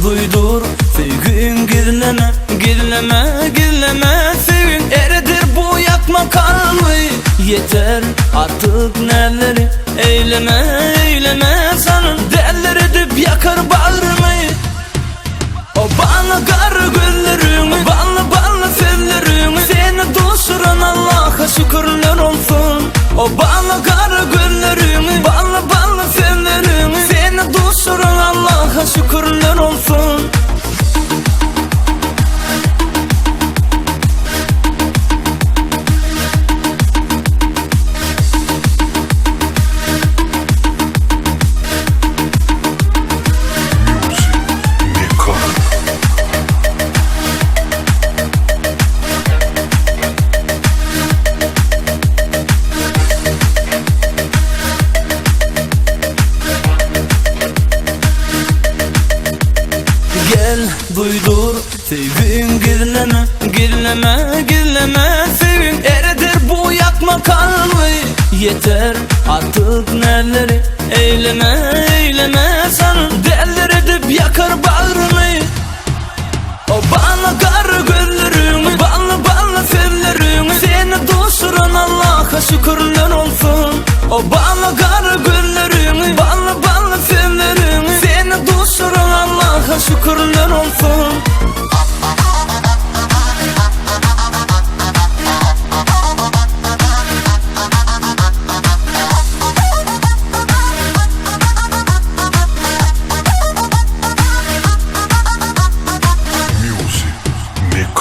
duydur sevgin girileme, girileme, girileme sevgin eridir bu yakma kalbi. Yeter artık neleri eyleme, eyleme sanın derler edip yakar bağrımı. O bana kara güllerimi, ballı ballı sevlerimi, seni dosturan Allah'a şükürler olsun. O bana kara güllerimi, ballı ballı sevlerimi, seni dosturan Allah'a şükürler olsun. Gel duydur sevgin girileme, girileme, girileme sevgin eridir bu yakma kalbi. Yeter artık neleri eyleme, eyleme sanın derler edip yakar bağrımı. O bana kara güllerimi, ballı ballı sevlerimi, seni dosturan Allah'a şükürler olsun. O bana kara güllerimi, ballı ballı sevlerimi, seni dosturan Allah'a şükürler olsun.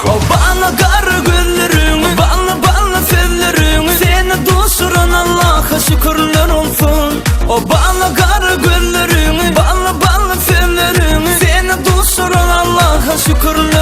O bana kara güllerimi, ballı ballı sevlerimi, seni dosturan Allah'a şükürler olsun. O bana kara güllerimi, ballı ballı sevlerimi, seni dosturan Allah'a şükürler